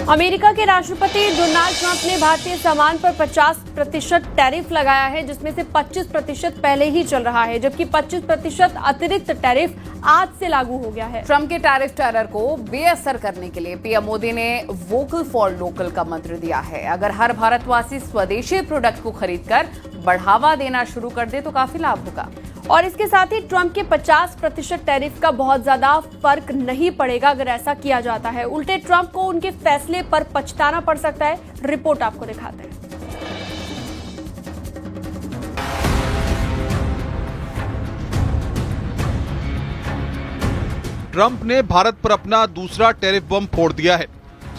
America के राष्ट्रपति Donald Trump ने भारतीय सामान पर 50% टैरिफ लगाया है, जिसमें से 25% पहले ही चल रहा है, जबकि 25% अतिरिक्त टैरिफ आज से लागू हो गया है। ट्रंप के टैरिफ टेरर को बेअसर करने के लिए पीएम मोदी ने वोकल फॉर लोकल का मंत्र दिया है। अगर हर भारतवासी स्वदेशी प्रोडक्ट को खरीदकर बढ़ावा देना शुरू कर दे तो काफी लाभ होगा। और इसके साथ ही ट्रंप के 50% टैरिफ का बहुत ज्यादा फर्क नहीं पड़ेगा अगर ऐसा किया जाता है। उल्टे ट्रंप को उनके फैसले पर पछताना पड़ सकता है। रिपोर्ट आपको दिखाते हैं। ट्रंप ने भारत पर अपना दूसरा टैरिफ बम फोड़ दिया है।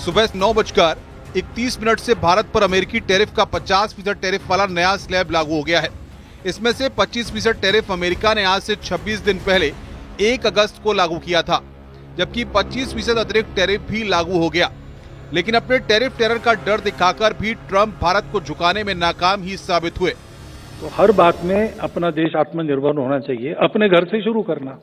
सुबह 9:31 से भारत पर अमेरिकी टैरिफ का 50% टैरिफ वाला नया स्लैब लागू हो गया है। इसमें से 25% टैरिफ अमेरिका ने आज से 26 दिन पहले 1 अगस्त को लागू किया था, जबकि 25% अतिरिक्त टैरिफ भी लागू हो गया। लेकिन अपने टैरिफ टेरर का डर दिखाकर भी ट्रंप भारत को झुकाने में नाकाम ही साबित हुए। तो हर बात में अपना देश आत्मनिर्भर होना चाहिए, अपने घर से शुरू करना।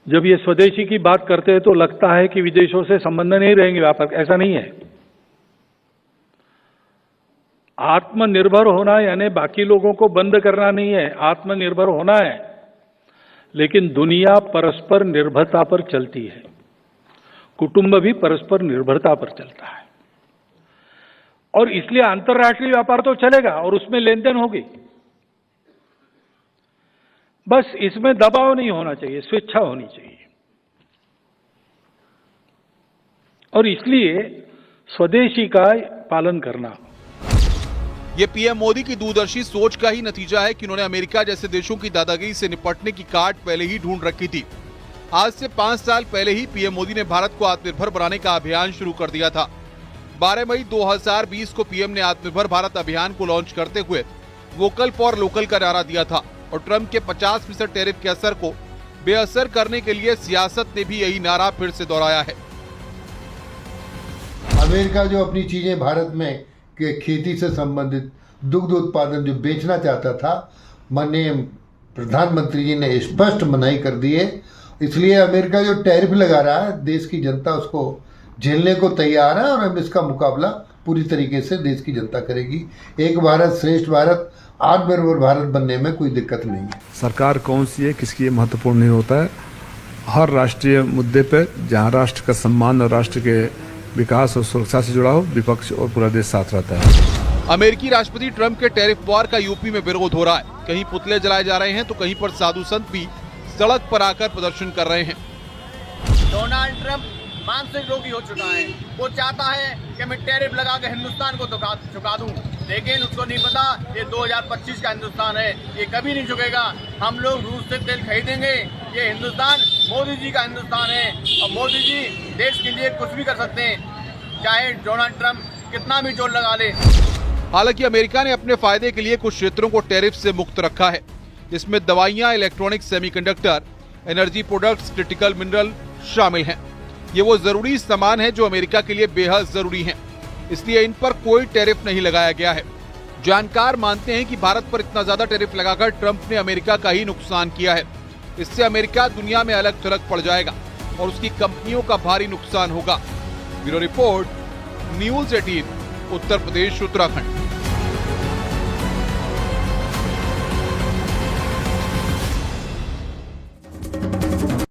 जब ये स्वदेशी की बात करते हैं तो लगता है कि विदेशों से संबंध नहीं रहेंगे व्यापार, ऐसा नहीं है। आत्मनिर्भर होना यानी बाकी लोगों को बंद करना नहीं है, आत्मनिर्भर होना है। लेकिन दुनिया परस्पर निर्भरता पर चलती है, कुटुंब भी परस्पर निर्भरता पर चलता है, और इसलिए अंतर्राष्ट्रीय व्यापार तो चलेगा और उसमें लेन देन होगी। बस इसमें दबाव नहीं होना चाहिए, स्वेच्छा होनी चाहिए। और इसलिए स्वदेशी का पालन करना। ये पीएम मोदी की दूरदर्शी सोच का ही नतीजा है कि उन्होंने अमेरिका जैसे देशों की दादागिरी से निपटने की काट पहले ही ढूंढ रखी थी। आज से 5 साल पहले ही पीएम मोदी ने भारत को आत्मनिर्भर बनाने का अभियान शुरू कर दिया था। 12 मई 2020 को पीएम ने आत्मनिर्भर भारत अभियान को लॉन्च करते हुए वोकल फॉर लोकल का नारा दिया था, और ट्रंप के 50% टैरिफ के असर को बेअसर करने के लिए सियासत ने भी यही नारा फिर से दोहराया है। अमेरिका जो अपनी चीजें भारत में के खेती से संबंधित दुग्ध उत्पादन जो बेचना चाहता था, माननीय प्रधानमंत्री जी ने स्पष्ट मनाही कर दी है। इसलिए अमेरिका जो टैरिफ लगा रहा है, देश की जनता उसको झेलने को तैयार है, और हम इसका मुकाबला पूरी तरीके से देश की जनता करेगी। एक भारत श्रेष्ठ भारत, आत्मनिर्भर भारत बनने में कोई दिक्कत नहीं है। सरकार कौन सी है, किसकी, महत्वपूर्ण नहीं होता है। हर राष्ट्रीय मुद्दे पर जहां राष्ट्र का सम्मान और राष्ट्र के विकास और सुरक्षा से जुड़ा हो, विपक्ष और पूरा देश साथ रहता है। अमेरिकी राष्ट्रपति ट्रंप के टैरिफ वॉर का यूपी में विरोध हो रहा है। कहीं पुतले जलाए जा रहे हैं तो कहीं पर साधु संत भी सड़क पर आकर प्रदर्शन कर रहे हैं। डोनाल्ड ट्रंप मानसिक रोगी हो चुका है। वो चाहता है कि मैं टैरिफ लगा के हिंदुस्तान को झुका दूं, लेकिन उसको नहीं पता ये 2025 का हिंदुस्तान है, ये कभी नहीं झुकेगा। हम लोग रूस से तेल खरीदेंगे। ये हिंदुस्तान मोदी जी का हिंदुस्तान है, और मोदी जी देश के लिए कुछ भी कर सकते हैं, चाहे डोनाल्ड ट्रंप कितना भी जोर लगा ले। हालांकि अमेरिका ने अपने फायदे के लिए कुछ क्षेत्रों को टैरिफ से मुक्त रखा है, जिसमें दवाइयां, electronics, semiconductor, energy products, critical mineral शामिल हैं। ये वो जरूरी सामान है जो अमेरिका के लिए बेहद जरूरी हैं, इसलिए इन पर कोई टैरिफ नहीं लगाया गया है। जानकार मानते हैं कि भारत पर इतना ज्यादा टैरिफ लगाकर ट्रंप ने अमेरिका का ही नुकसान किया है। इससे अमेरिका दुनिया में अलग थलग पड़ जाएगा और उसकी कंपनियों का भारी नुकसान होगा। Bureau report, news 18, Uttar Pradesh, Uttarakhand.